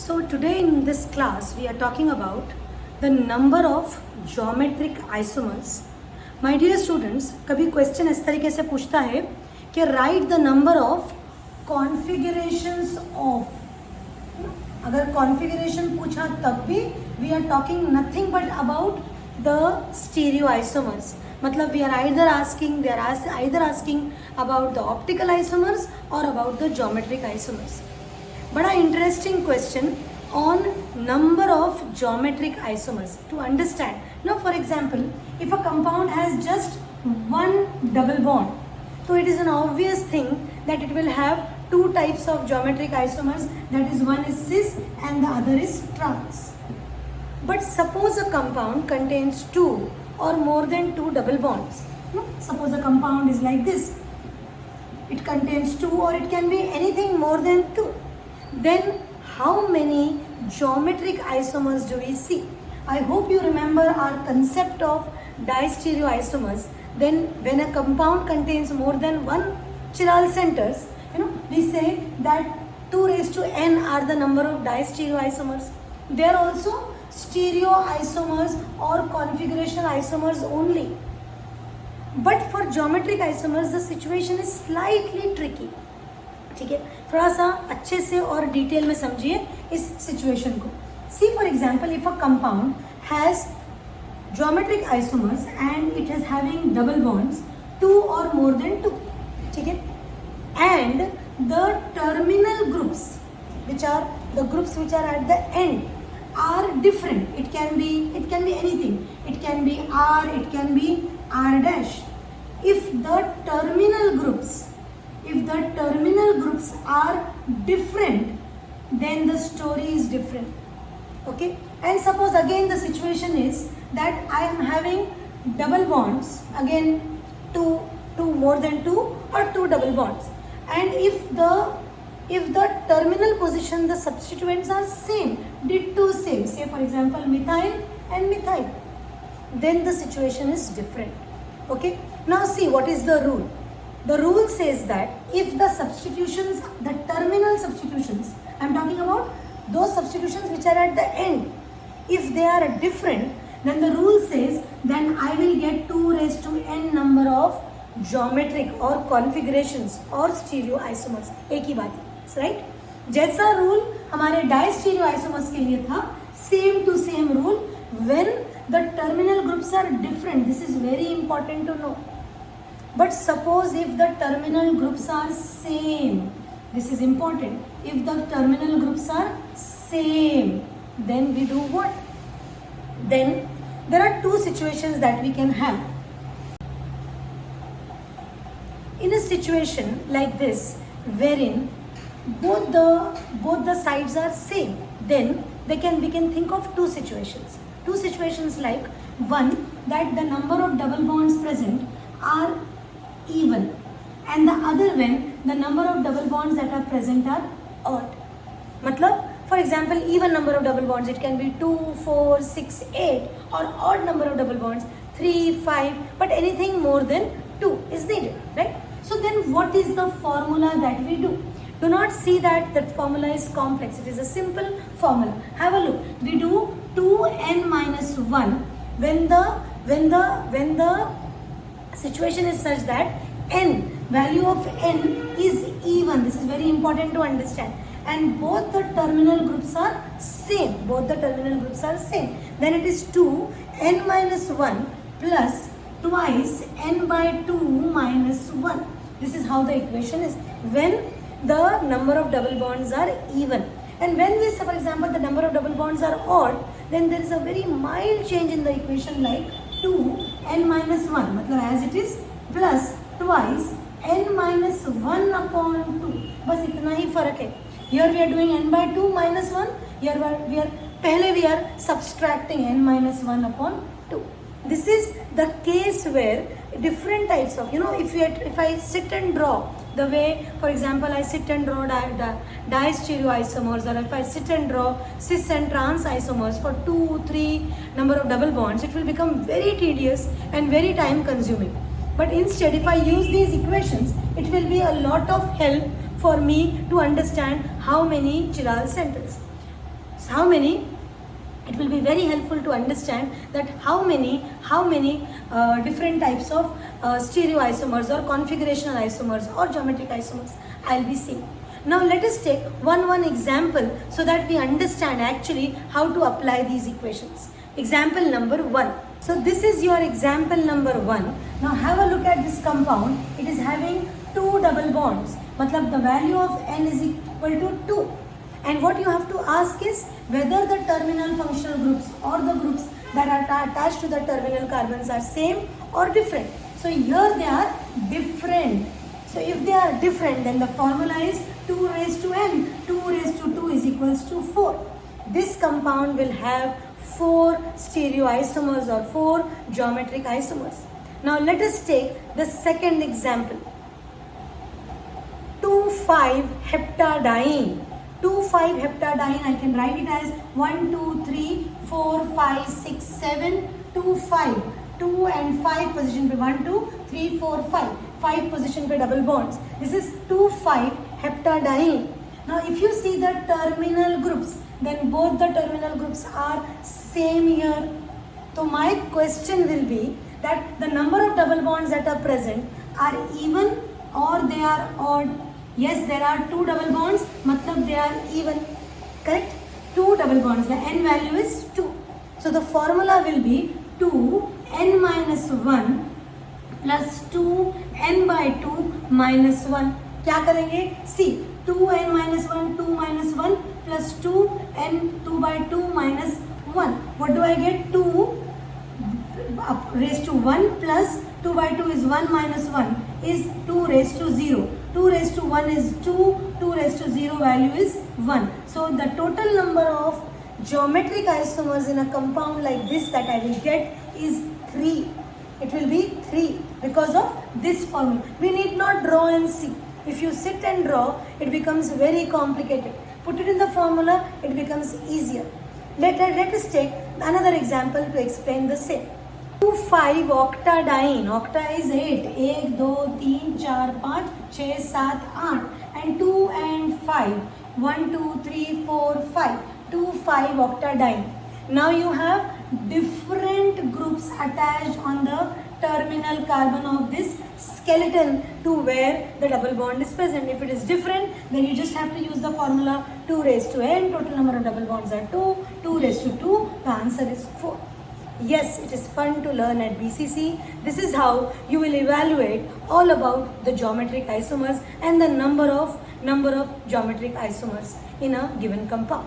So today in this class we are talking about the number of geometric isomers. My dear students, कभी question इस तरीके से पूछता है कि write the number of configurations of. अगर कॉन्फ़िगरेशन पूछा तब भी we are talking nothing but about the stereo isomers. मतलब we are either asking about the optical isomers or about the geometric isomers. बड़ा interesting question on number of geometric isomers to understand. Now for example, if a compound has just one double bond, so it is an obvious thing that it will have two types of geometric isomers, that is one is cis and the other is trans. But suppose a compound contains two or more than two double bonds. Suppose a compound is like this. It contains two or it can be anything more than two. Then how many geometric isomers do we see? I hope you remember our concept of distereoisomers. Then when a compound contains more than one chiral centers, we say that 2 raised to n are the number of distereoisomers. They are also stereoisomers or configurational isomers only. But for geometric isomers the situation is slightly tricky. ठीक है, थोड़ा सा अच्छे से और detail में समझिए इस सिचुएशन को. See for example, if a compound has geometric isomers and it is having double bonds 2 और मोर देन 2, ठीक है, and the terminal groups which are the groups which are at the end are different. It can be anything. It can be R, it can be R dash. If the terminal groups are different, then the story is different. Okay, and suppose again the situation is that I am having double bonds, again two more than 2 or 2 double bonds, and if the terminal position, the substituents are same, ditto same, say for example methyl and methyl, then the situation is different. Okay, now see what is the rule. The rule says that if the substitutions, the terminal substitutions, I am talking about those substitutions which are at the end, if they are different, then the rule says then I will get 2 raised to n number of geometric or configurations or stereoisomers. एक ही बात है, right? जैसा rule हमारे डाइस्टीरियोआइसोमर्स के लिए था, same to same rule when the terminal groups are different. This is very important to know. But suppose if the terminal groups are same, this is important. If the terminal groups are same, then we do what? Then there are two situations that we can have. In a situation like this, wherein both the sides are same, then we can think of two situations. Two situations like, one, that the number of double bonds present are even, and the other when the number of double bonds that are present are odd. मतलब for example, even number of double bonds, it can be 2, 4, 6, 8, or odd number of double bonds 3, 5, but anything more than 2 is needed, right? So then what is the formula that we do? Do not see that formula is complex. It is a simple formula. Have a look. We do 2n minus 1 when the situation is such that value of n is even. This is very important to understand, and both the terminal groups are same. Then it is 2n minus 1 plus twice n by 2 minus 1. This is how the equation is when the number of double bonds are even. And when we say, for example, the number of double bonds are odd, then there is a very mild change in the equation, like 2n minus 1, मतलब as it is, plus twice n minus 1 upon 2. बस इतना ही फर्क है. Here we are doing n by 2 minus 1. Here we are subtracting n minus 1 upon 2. This is the case where different types of, if I sit and draw the way, for example, I sit and draw distereoisomers, or if I sit and draw cis and trans isomers for 2, 3 number of double bonds, it will become very tedious and very time consuming. But instead, if I use these equations, it will be a lot of help for me to understand how many chiral centers. how many, it will be very helpful to understand that how many different types of stereoisomers or configurational isomers or geometric isomers I'll be seeing. Now let us take one example so that we understand actually how to apply these equations. Example number 1. So this is your example number 1. Now have a look at this compound. It is having 2 double bonds. Matlab the value of n is equal to 2. And what you have to ask is whether the terminal functional groups or the groups that are attached to the terminal carbons are same or different. So here they are different. So if they are different, then the formula is 2 raised to n. 2 raised to 2 is equals to 4. This compound will have 4 stereoisomers or 4 geometric isomers. Now let us take the second example. 2,5-heptadiene. 2,5-heptadiene, I can write it as 1, 2, 3, 4, 5, 6, 7, 2, 5. 2 and 5 position पे 1, 2, 3, 4, 5. 5 position पे double bonds. This is 2,5-heptadiene. Now if you see the terminal groups, then both the terminal groups are same here. So my question will be that the number of double bonds that are present are even or they are odd. Yes, there are 2 double bonds, matlab they are even. Correct? 2 double bonds. The n value is 2. So the formula will be 2n minus 1 plus 2n by 2 minus 1. क्या करेंगे? See, 2n minus 1, 2 minus 1 plus 2n 2 by 2 minus 1. What do I get? 2 raised to 1 plus 2 by 2 is 1 minus 1 is 2 raised to 0. 2 raised to 1 is 2, 2 raised to 0 value is 1. So the total number of geometric isomers in a compound like this that I will get is 3. It will be 3 because of this formula. We need not draw and see. If you sit and draw, it becomes very complicated. Put it in the formula, it becomes easier. Let us take another example to explain the same. 2,5-octadiene. Octa is 8. 1, 2, 3, 4, 5, 6, 7, 8. And 2 and 5. 1, 2, 3, 4, 5. 2,5-octadiene. Now you have different groups attached on the terminal carbon of this skeleton to where the double bond is present. If it is different, then you just have to use the formula 2 raised to n. Total number of double bonds are 2. 2 raised to 2. The answer is 4. Yes, it is fun to learn at BCC. This is how you will evaluate all about the geometric isomers and the number of geometric isomers in a given compound.